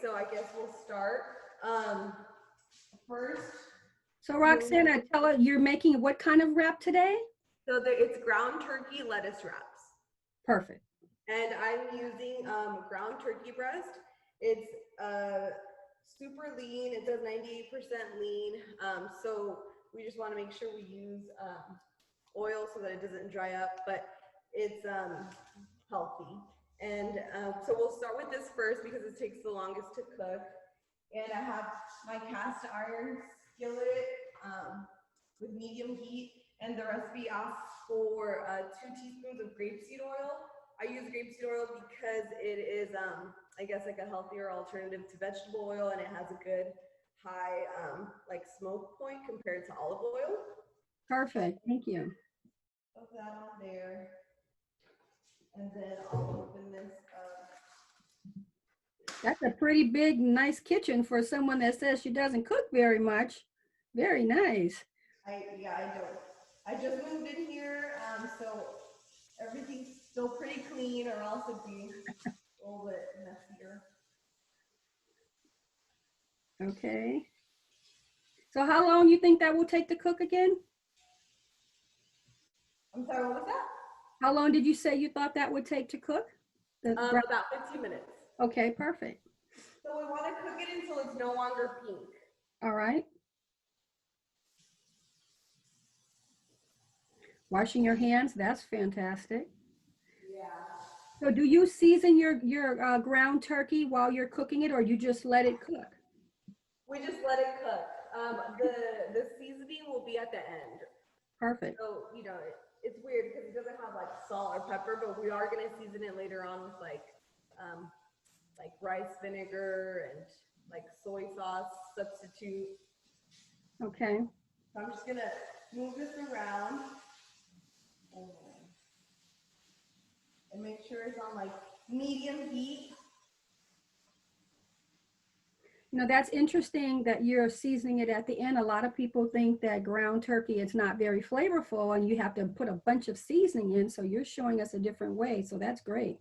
so I guess we'll start. First. So Roxana, tell us, you're making what kind of wrap today? So it's ground turkey lettuce wraps. Perfect. And I'm using ground turkey breast. It's super lean. It says 98% lean. So we just want to make sure we use oil so that it doesn't dry up, but it's healthy. And so we'll start with this first because it takes the longest to cook. And I have my cast iron skillet with medium heat, and the recipe asks for 2 teaspoons of grapeseed oil. I use grapeseed oil because it is, I guess, like a healthier alternative to vegetable oil, and it has a good high like smoke point compared to olive oil. Perfect. Thank you. Put that on there, and then I'll open this up. That's a pretty big, nice kitchen for someone that says she doesn't cook very much. Very nice. I don't. I just moved in here, so everything's still pretty clean, or else it'd be a little bit messier. Okay. So how long you think that will take to cook again? I'm sorry, what was that? How long did you say you thought that would take to cook? About 15 minutes. Okay, perfect. So we want to cook it until it's no longer pink. All right. Washing your hands, that's fantastic. Yeah. So do you season your ground turkey while you're cooking it, or you just let it cook? We just let it cook. The seasoning will be at the end. Perfect. So, you know, it's weird because it doesn't have like salt or pepper, but we are going to season it later on with like rice vinegar and like soy sauce substitute. Okay. So I'm just going to move this around and make sure it's on like medium heat. You know, that's interesting that you're seasoning it at the end. A lot of people think that ground turkey is not very flavorful and you have to put a bunch of seasoning in. So you're showing us a different way. So that's great.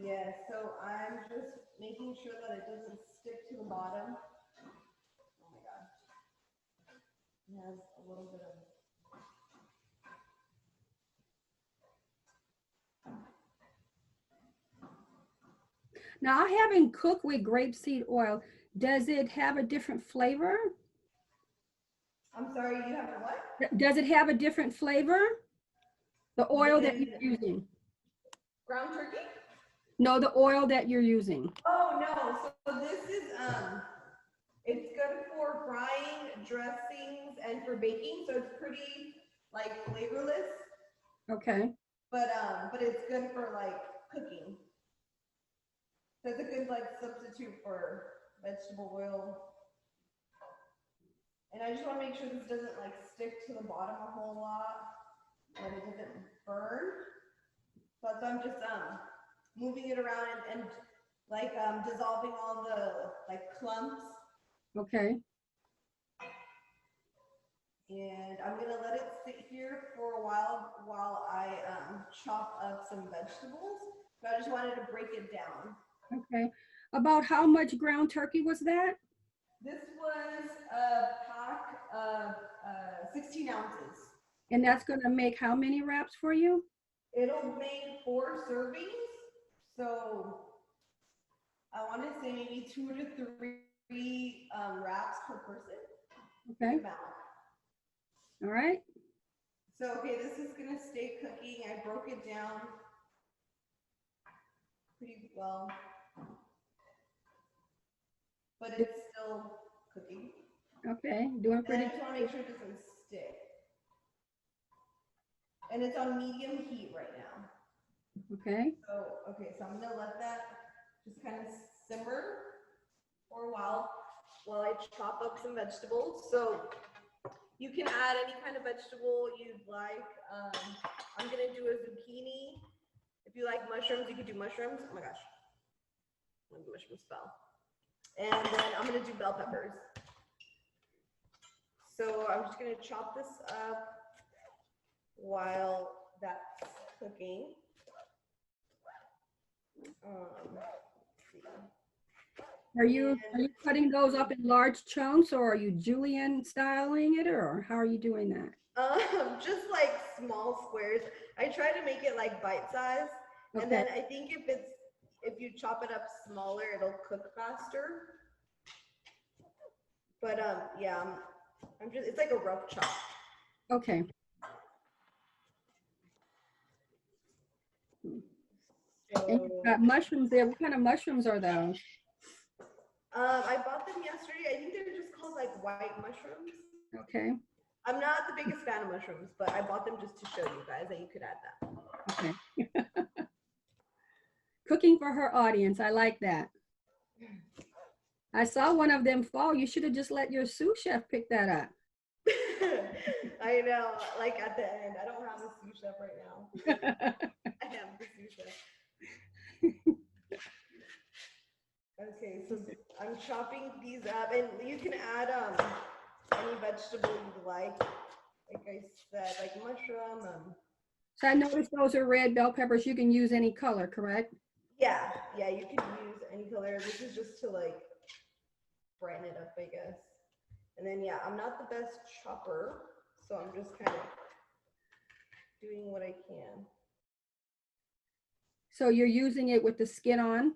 Yeah, so I'm just making sure that it doesn't stick to the bottom. Oh my God. It has a little bit of. Now, I haven't cooked with grapeseed oil. Does it have a different flavor? I'm sorry, you have a what? Does it have a different flavor? The oil that you're using? Ground turkey? No, the oil that you're using. Oh no, so this is it's good for frying, dressings, and for baking. So it's pretty like flavorless. Okay. But it's good for like cooking. So it's a good like substitute for vegetable oil. And I just want to make sure this doesn't like stick to the bottom a whole lot and it doesn't burn. So I'm just moving it around and like dissolving all the like clumps. Okay. And I'm gonna let it sit here for a while I chop up some vegetables. So I just wanted to break it down. Okay. About how much ground turkey was that? This was a pack of 16 ounces. And that's going to make how many wraps for you? It'll make 4 servings. So I want to say maybe 2 to 3 wraps per person. Okay. All right. So, okay, this is going to stay cooking. I broke it down pretty well. But it's still cooking. Okay, doing pretty good. I just want to make sure it doesn't stick. And it's on medium heat right now. Okay. So, okay, so I'm going to let that just kind of simmer for a while I chop up some vegetables. So you can add any kind of vegetable you'd like. I'm going to do a zucchini. If you like mushrooms, you could do mushrooms. Oh my gosh. When the mushrooms fell. And then I'm going to do bell peppers. So I'm just going to chop this up while that's cooking. Let's see. Are you cutting those up in large chunks, or are you julienne styling it, or how are you doing that? Just like small squares. I try to make it like bite size, and Okay. then I think if you chop it up smaller, it'll cook faster. But yeah, I'm just it's like a rough chop. Okay. And you've So got mushrooms there. What kind of mushrooms are those? I bought them yesterday. I think they're just called like white mushrooms. Okay. I'm not the biggest fan of mushrooms, but I bought them just to show you guys that you could add that. Okay. Cooking for her audience. I like that. I saw one of them fall. You should have just let your sous chef pick that up. I know, like at the end. I don't have a sous chef right now. I have the sous chef. Okay, so I'm chopping these up, and you can add any vegetable you like I said, like mushroom. So I noticed those are red bell peppers. You can use any color, correct? Yeah, you can use any color. This is just to like brighten it up, I guess. And then yeah, I'm not the best chopper, so I'm just kind of doing what I can. So you're using it with the skin on?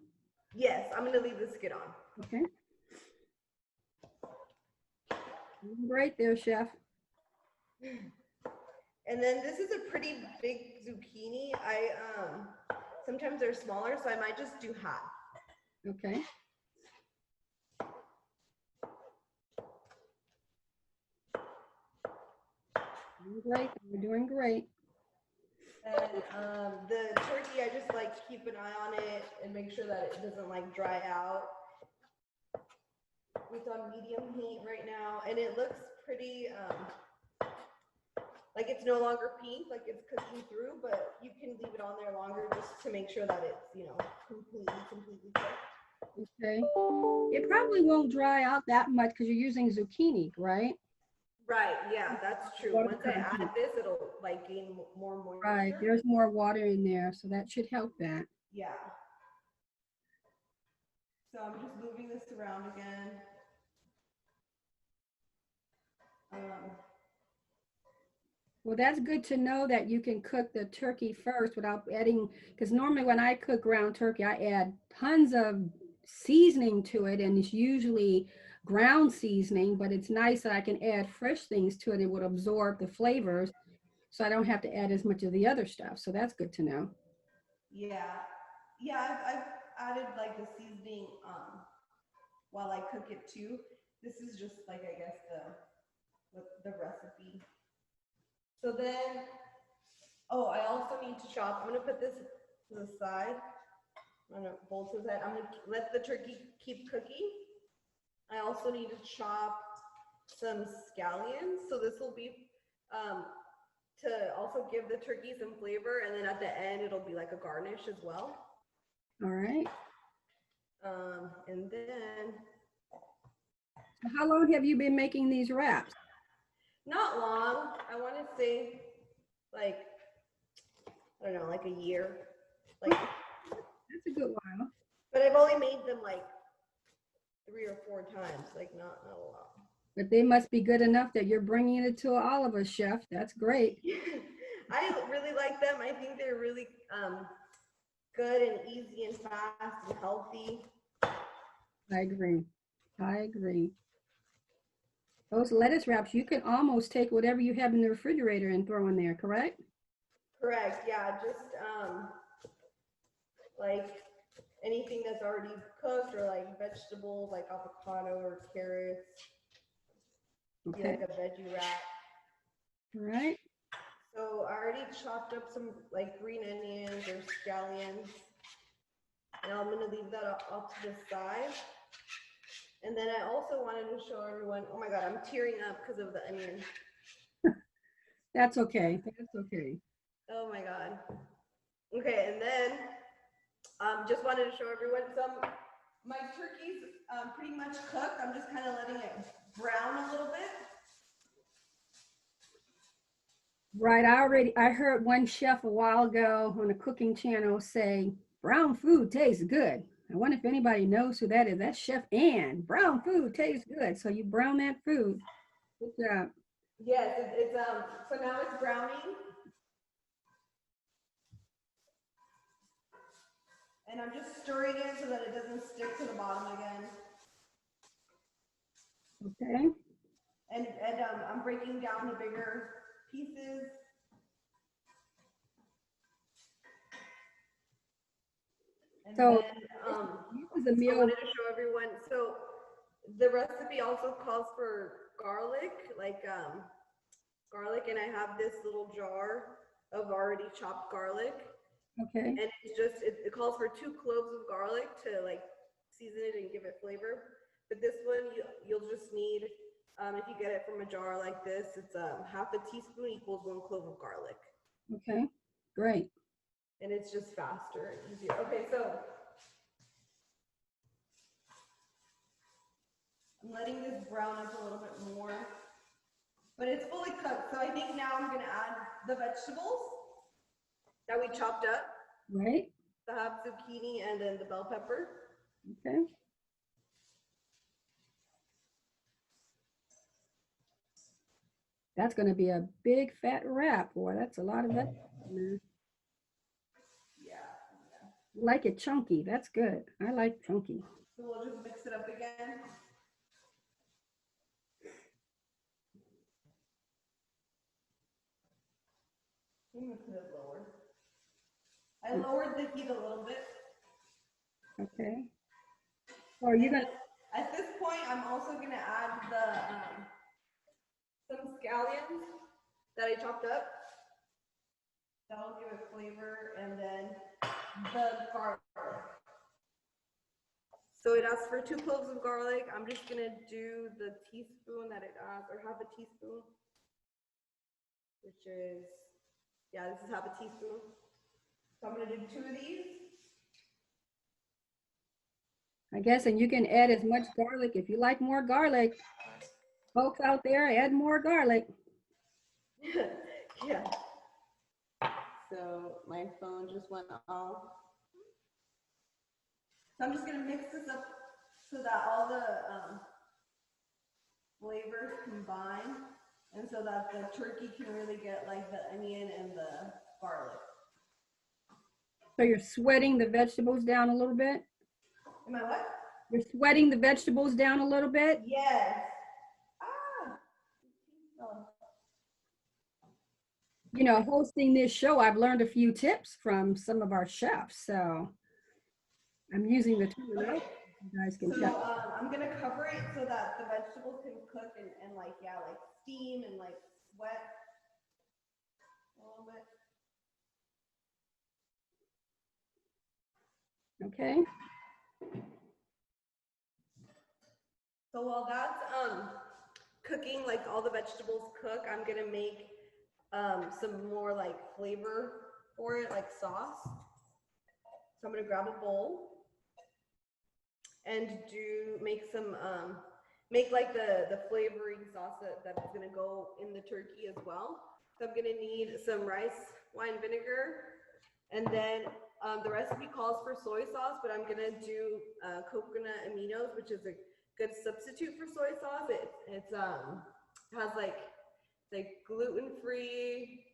Yes, I'm gonna leave the skin on. Okay. Great there, chef. And then this is a pretty big zucchini. Sometimes they're smaller, so I might just do half. Okay. Great. You're doing great. And the turkey, I just like keep an eye on it and make sure that it doesn't like dry out. It's on medium heat right now, and it looks pretty like it's no longer pink, like it's cooking through, but you can leave it on there longer just to make sure that it's, completely cooked. Okay. It probably won't dry out that much because you're using zucchini, right? Right, yeah, that's true. Once I add this, it'll like gain more moisture. Right, there's more water in there, so that should help that. Yeah. So I'm just moving this around again. Well, that's good to know that you can cook the turkey first without adding, because normally when I cook ground turkey, I add tons of seasoning to it, and it's usually ground seasoning, but it's nice that I can add fresh things to it. It would absorb the flavors, so I don't have to add as much of the other stuff. So that's good to know. Yeah, I've added like the seasoning while I cook it too. This is just like, I guess, the recipe. So then, oh, I also need to chop. I'm gonna put this to the side. I'm gonna bolt to the side. I'm gonna let the turkey keep cooking. I also need to chop some scallions. So this will be to also give the turkey some flavor, and then at the end it'll be like a garnish as well. All right. And then. So how long have you been making these wraps? Not long. I want to say like, I don't know, like a year. Like That's a good while. But I've only made them like 3 or 4 times, like not a lot. But they must be good enough that you're bringing it to all of us, chef. That's great. I really like them. I think they're really good and easy and fast and healthy. I agree. I agree. Those lettuce wraps, you can almost take whatever you have in the refrigerator and throw in there, correct? Correct, yeah, just like anything that's already cooked, or like vegetables like avocado or carrots. Okay. Like a veggie wrap. All right. So I already chopped up some like green onions or scallions. And I'm gonna leave that off to the side. And then I also wanted to show everyone, oh my God, I'm tearing up because of the onion. That's okay. That's okay. Oh my God. Okay, and then just wanted to show everyone my turkey's pretty much cooked. I'm just kind of letting it brown a little bit. Right. I heard one chef a while ago on a cooking channel say, Brown food tastes good. I wonder if anybody knows who that is. That's Chef Ann. Brown food tastes good. So you brown that food. Good job. Yes, so now it's browning. And I'm just stirring it so that it doesn't stick to the bottom again. Okay. And I'm breaking down the bigger pieces. And So then this is a I meal. wanted to show everyone. So the recipe also calls for garlic, garlic, and I have this little jar of already chopped garlic. Okay. And it's just it calls for 2 cloves of garlic to like season it and give it flavor. But this one you'll just need if you get it from a jar like this, it's half a teaspoon equals 1 clove of garlic. Okay, great. And it's just faster and easier. Okay, so I'm letting this brown up a little bit more, but it's fully cooked. So I think now I'm gonna add the vegetables that we chopped up. Right. So I have zucchini and then the bell pepper. Okay. That's going to be a big fat wrap, boy. That's a lot of vegetables. Yeah. You like it chunky. That's good. I like chunky. So we'll just mix it up again. I'm gonna put it lower. I lowered the heat a little bit. Okay. So are you going to? At this point, I'm also gonna add some scallions that I chopped up. That'll give it flavor, and then the garlic. So it asks for 2 cloves of garlic. I'm just gonna do the teaspoon that it asks, or half a teaspoon, which is, yeah, this is half a teaspoon. So I'm gonna do 2 of these. I guess, and you can add as much garlic if you like more garlic. Folks out there, add more garlic. Yeah. So my phone just went off. So I'm just gonna mix this up so that all the flavors combine, and so that the turkey can really get like the onion and the garlic. So you're sweating the vegetables down a little bit? Am I what? You're sweating the vegetables down a little bit? Yes. Ah. Oh. You know, hosting this show, I've learned a few tips from some of our chefs. So I'm using the terminology. You guys can tell. I'm gonna cover it so that the vegetables can cook and like, yeah, like steam and like sweat a little bit. Okay. So while that's cooking, like all the vegetables cook, I'm gonna make some more like flavor for it, like sauce. So I'm gonna grab a bowl and make some make like the flavoring sauce that's gonna go in the turkey as well. So I'm gonna need some rice wine vinegar, and then the recipe calls for soy sauce, but I'm gonna do coconut aminos, which is a good substitute for soy sauce. It has like gluten-free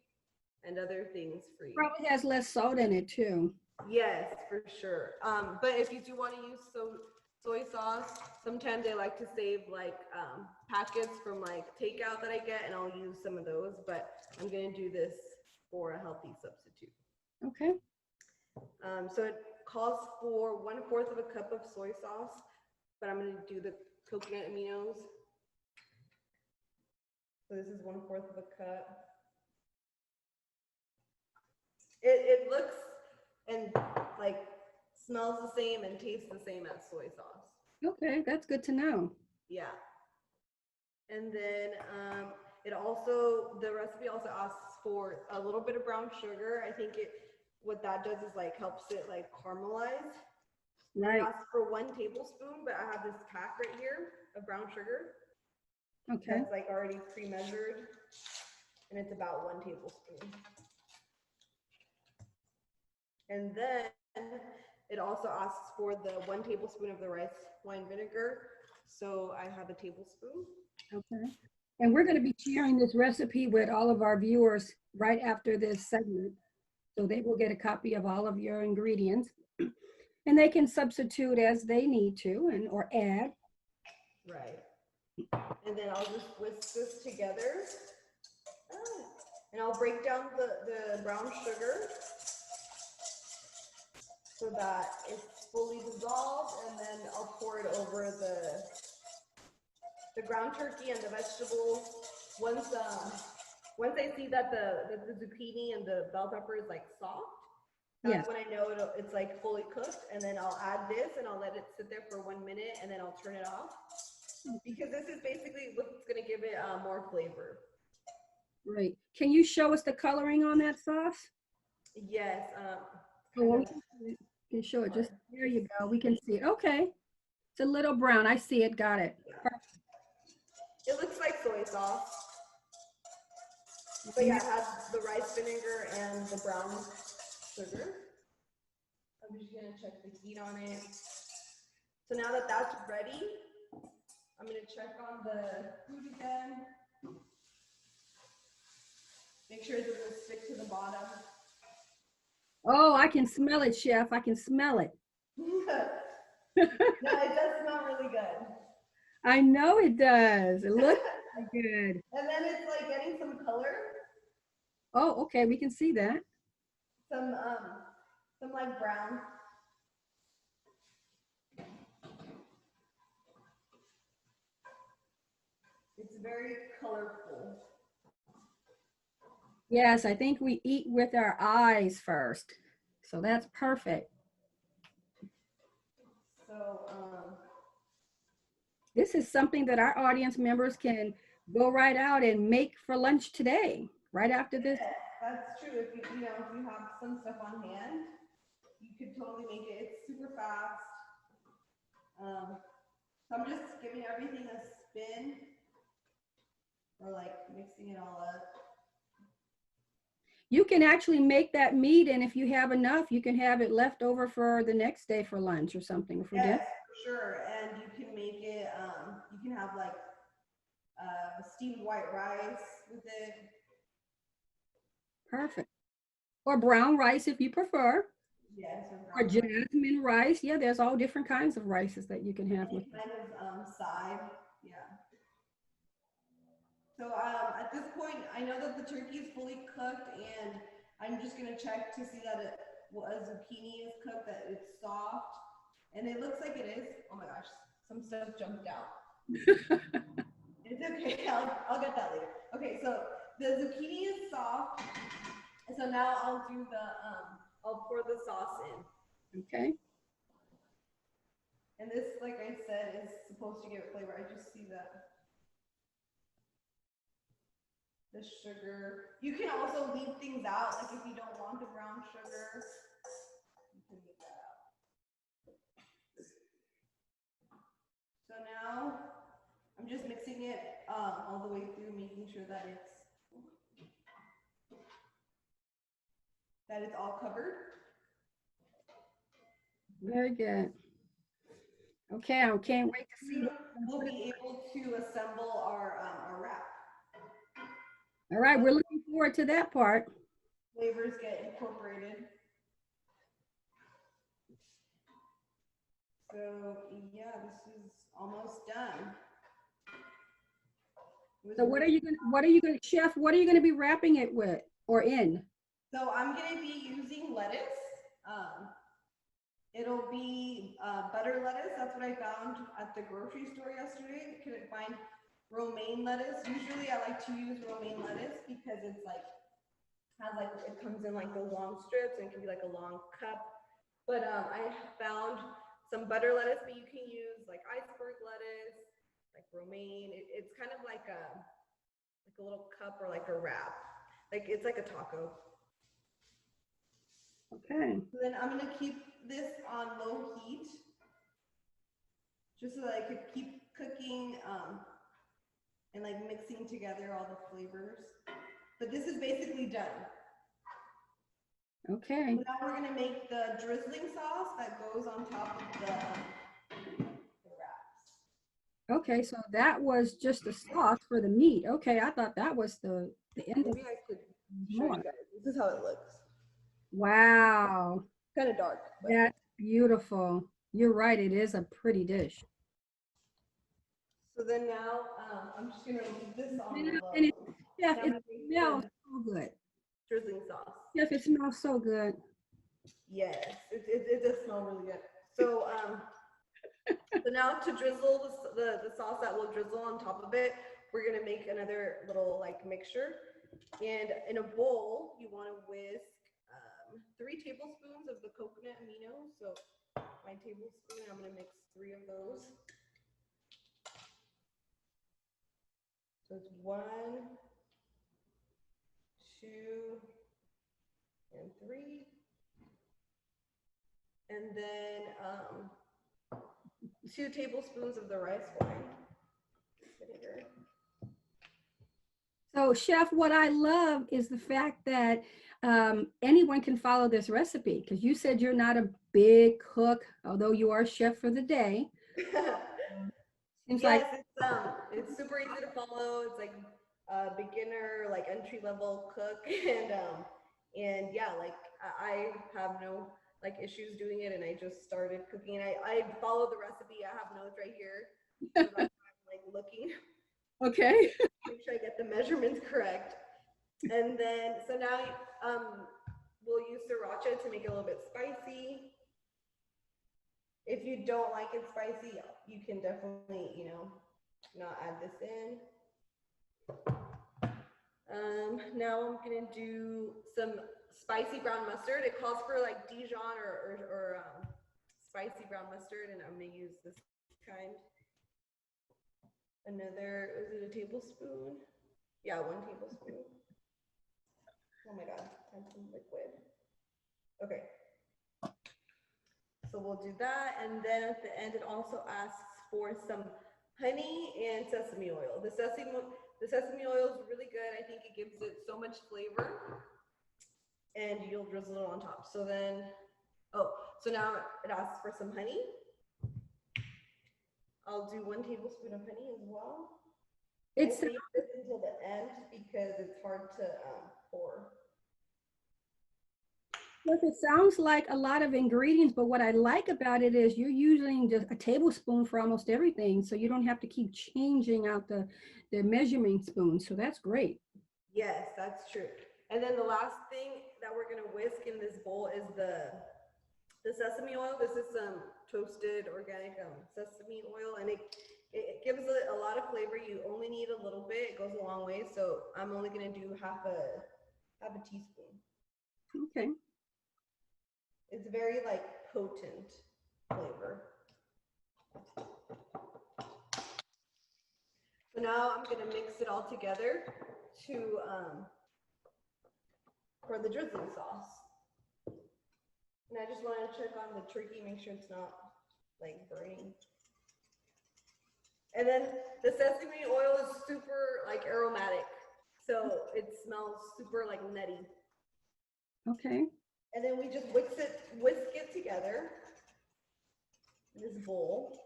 and other things free. Probably has less salt in it too. Yes, for sure. But if you do want to use soy sauce, sometimes I like to save like packets from like takeout that I get, and I'll use some of those. But I'm gonna do this for a healthy substitute. Okay. So it calls for 1/4 of a cup of soy sauce, but I'm gonna do the coconut aminos. So this is 1/4 of a cup. It looks and like smells the same and tastes the same as soy sauce. Okay, that's good to know. Yeah. And then the recipe also asks for a little bit of brown sugar. I think what that does is like helps it like caramelize. Right. It asks for 1 tablespoon, but I have this pack right here of brown sugar. Okay. That's like already pre-measured, and it's about 1 tablespoon. And then it also asks for the 1 tablespoon of the rice wine vinegar. So I have a tablespoon. Okay. And we're going to be sharing this recipe with all of our viewers right after this segment. So they will get a copy of all of your ingredients and they can substitute as they need to and or add. Right. And then I'll just whisk this together. And I'll break down the brown sugar so that it's fully dissolved, and then I'll pour it over the ground turkey and the vegetables. Once I see that the zucchini and the bell pepper is like soft, that's when I know it's like fully cooked, and then I'll add this and I'll let it sit there for 1 minute, and then I'll turn it off, because this is basically what's going to give it more flavor. Right. Can you show us the coloring on that sauce? Yes. Oh, you can show it. Just there you go. We can see it. Okay. It's a little brown. I see it. Got it. Yeah. It looks like soy sauce. But yeah, it has the rice vinegar and the brown sugar. I'm just gonna check the heat on it. So now that that's ready, I'm gonna check on the food again. Make sure it doesn't stick to the bottom. Oh, I can smell it, Chef. I can smell it. No, it does smell really good. I know it does. It looks good. And then it's like getting some color. Oh, okay. We can see that. Some like brown. It's very colorful. Yes, I think we eat with our eyes first. So that's perfect. So, this is something that our audience members can go right out and make for lunch today, right after this. Yeah, that's true. If you have some stuff on hand, you could totally make it. It's super fast. So I'm just giving everything a spin, or like mixing it all up. You can actually make that meat, and if you have enough, you can have it left over for the next day for lunch or something for dinner. Yes, for sure. And you can make it, you can have like steamed white rice with it. Perfect. Or brown rice if you prefer. Yes, or jasmine rice. Yeah, there's all different kinds of rices that you can have with any kind of side. Yeah. So at this point, I know that the turkey is fully cooked, and I'm just gonna check to see that a zucchini is cooked, that it's soft, and it looks like it is. Oh my gosh, some stuff jumped out. It's okay, I'll get that later. Okay, so the zucchini is soft, and so now I'll do I'll pour the sauce in. Okay. And this, like I said, is supposed to give it flavor. I just see that. The sugar. You can also leave things out, like if you don't want the brown sugar, you can leave that out. So now I'm just mixing it all the way through, making sure that it's all covered. Very good. Okay, I can't wait to see. We'll be able to assemble our wrap. All right, we're looking forward to that part. Flavors get incorporated. So yeah, this is almost done. So what are you gonna, Chef, what are you gonna be wrapping it with or in? So I'm gonna be using lettuce. It'll be butter lettuce. That's what I found at the grocery store yesterday. I couldn't find romaine lettuce. Usually I like to use romaine lettuce because it's like, it comes in like those long strips and it can be like a long cup. But I found some butter lettuce, but you can use like iceberg lettuce, like romaine. It's kind of like a little cup or like a wrap. Like it's like a taco. Okay. So then I'm gonna keep this on low heat, just so that I could keep cooking and like mixing together all the flavors. But this is basically done. Okay. So now we're gonna make the drizzling sauce that goes on top of the wraps. Okay, so that was just the sauce for the meat. Okay, I thought that was the end of Maybe I could show more. you guys. This is how it looks. Wow, Kind of dark. But. that's beautiful. You're right, it is a pretty dish. So then now I'm just gonna leave this on low. And Chef, Now it I'm gonna make smells the so good. drizzling sauce. Chef, it smells so good. Yes, it does smell really good. So so now to drizzle the sauce that will drizzle on top of it, we're gonna make another little like mixture. And in a bowl, you want to whisk 3 tablespoons of the coconut amino. So my tablespoon, I'm gonna mix 3 of those. So it's 1, 2, and 3. And then 2 tablespoons of the rice wine vinegar. So Chef, what I love is the fact that anyone can follow this recipe, because you said you're not a big cook, although you are chef for the day. Seems Yes, like it's super easy to follow. It's like a beginner, like entry level cook, and yeah, like I have no like issues doing it, and I just started cooking. I follow the recipe. I have notes right here, so that's why I'm like looking. okay. Make sure I get the measurements correct. And then so now we'll use sriracha to make it a little bit spicy. If you don't like it spicy, you can definitely, you know, not add this in. Now I'm gonna do some spicy brown mustard. It calls for like Dijon or spicy brown mustard, and I'm gonna use this kind. Another, is it a tablespoon? Yeah, 1 tablespoon. Oh my God, and some liquid. Okay. So we'll do that, and then at the end, it also asks for some honey and sesame oil. The sesame oil is really good. I think it gives it so much flavor, and you'll drizzle it on top. So then, so now it asks for some honey. I'll do 1 tablespoon of honey as well. It's save this until the end because it's hard to pour. Look, it sounds like a lot of ingredients, but what I like about it is you're using just a tablespoon for almost everything, so you don't have to keep changing out the measuring spoon. So that's great. Yes, that's true. And then the last thing that we're gonna whisk in this bowl is the sesame oil. This is some toasted organic sesame oil, and it gives it a lot of flavor. You only need a little bit. It goes a long way. So I'm only gonna do half a teaspoon. Okay. It's very like potent flavor. So now I'm gonna mix it all together to for the drizzling sauce. And I just want to check on the turkey, make sure it's not like burning. And then the sesame oil is super like aromatic, so it smells super like nutty. Okay. And then we just whisk it together in this bowl.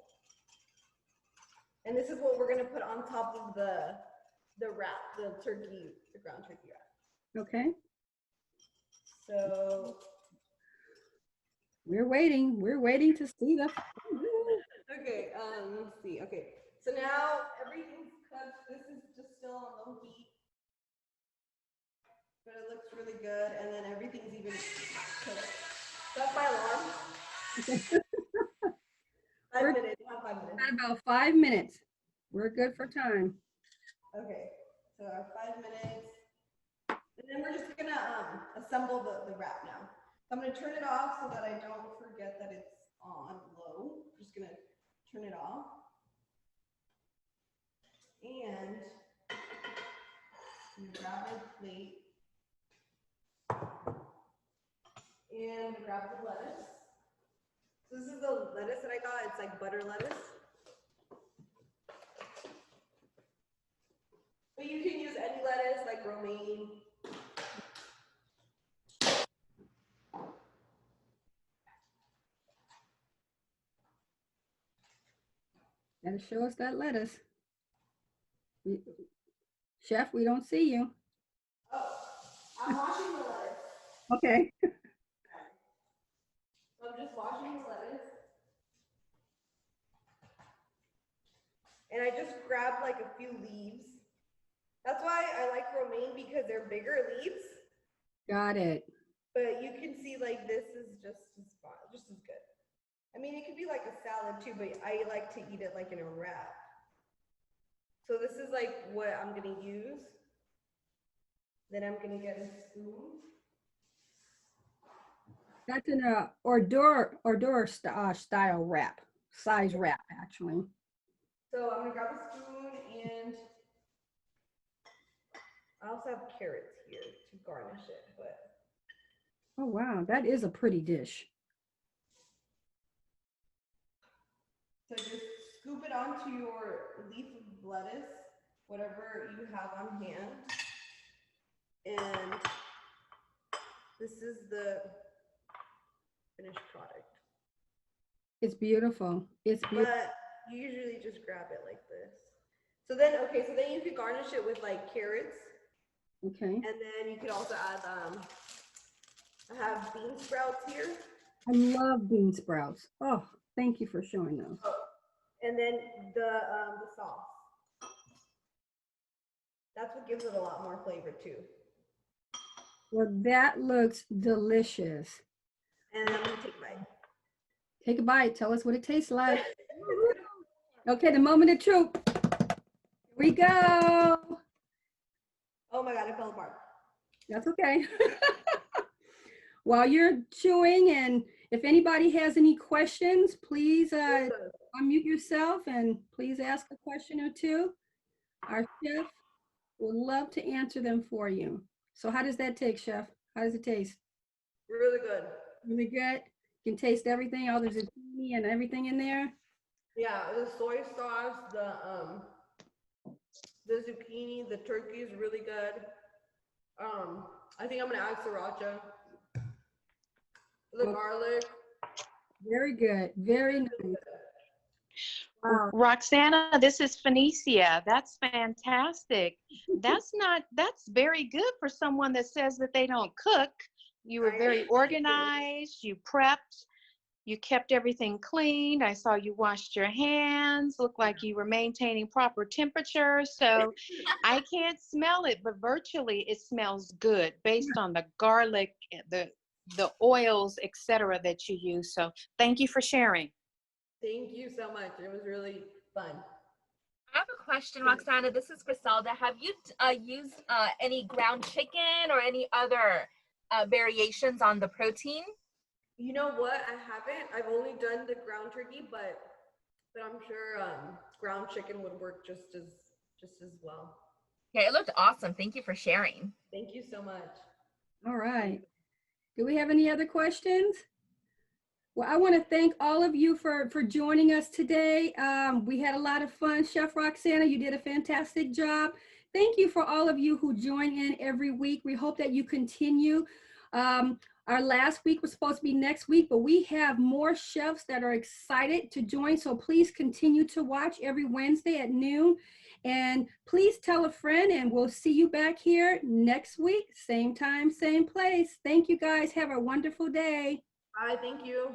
And this is what we're gonna put on top of the wrap, the ground turkey wrap. Okay. So we're waiting to see the. Okay, let's see. Okay, so now everything's cooked. This is just still on low heat, but it looks really good. And then everything's even cooked. That's my alarm. 5 minutes, not 5 minutes. About 5 minutes. We're good for time. Okay, so our 5 minutes. And then we're just gonna assemble the wrap now. So I'm gonna turn it off so that I don't forget that it's on low. I'm just gonna turn it off. And grab a plate. And grab the lettuce. So this is the lettuce that I got. It's like butter lettuce. But you can use any lettuce like romaine. Gotta show us that lettuce. We- Chef, we don't see you. Oh, I'm washing the lettuce. Okay. So I'm just washing the lettuce. And I just grabbed like a few leaves. That's why I like romaine, because they're bigger leaves. Got it. But you can see like this is just as good. I mean, it could be like a salad too, but I like to eat it like in a wrap. So this is like what I'm gonna use. Then I'm gonna get a spoon. That's an hors d'oeuvre style wrap, size wrap actually. So I'm gonna grab a spoon, and I also have carrots here to garnish it, but Oh wow, that is a pretty dish. so just scoop it onto your leaf of lettuce, whatever you have on hand. And this is the finished product. It's beautiful. It's beautiful. But you usually just grab it like this. So then, okay, so then you could garnish it with like carrots. Okay. And then you could also add, I have bean sprouts here. I love bean sprouts. Oh, thank you for showing those. Oh, and then the sauce. That's what gives it a lot more flavor too. Well, that looks delicious. And I'm gonna take a bite. Take a bite. Tell us what it tastes like. Okay, the moment of truth. Here we go. Oh my God, it fell apart. That's okay. While you're chewing, and if anybody has any questions, please unmute yourself and please ask a question or two. Our chef would love to answer them for you. So how does that take, Chef? How does it taste? Really good. Really good? You can taste everything, all the zucchini and everything in there? Yeah, the soy sauce, the zucchini, the turkey is really good. I think I'm gonna add sriracha. The garlic. Very good. Very nice. Wow. Roxana, this is Phoenicia. That's fantastic. That's very good for someone that says that they don't cook. You were very organized, you prepped, you kept everything clean. I saw you washed your hands, looked like you were maintaining proper temperature. So I can't smell it, but virtually it smells good based on the garlic, the oils, etc. that you use. So thank you for sharing. Thank you so much. It was really fun. I have a question, Roxana. This is Griselda. Have you used any ground chicken or any other variations on the protein? You know what? I haven't. I've only done the ground turkey, but I'm sure ground chicken would work just as well. Yeah, it looked awesome. Thank you for sharing. Thank you so much. All right. Do we have any other questions? Well, I want to thank all of you for joining us today. We had a lot of fun. Chef Roxana, you did a fantastic job. Thank you for all of you who join in every week. We hope that you continue. Our last week was supposed to be next week, but we have more chefs that are excited to join. So please continue to watch every Wednesday at noon. And please tell a friend, and we'll see you back here next week. Same time, same place. Thank you guys. Have a wonderful day. Bye. Thank you.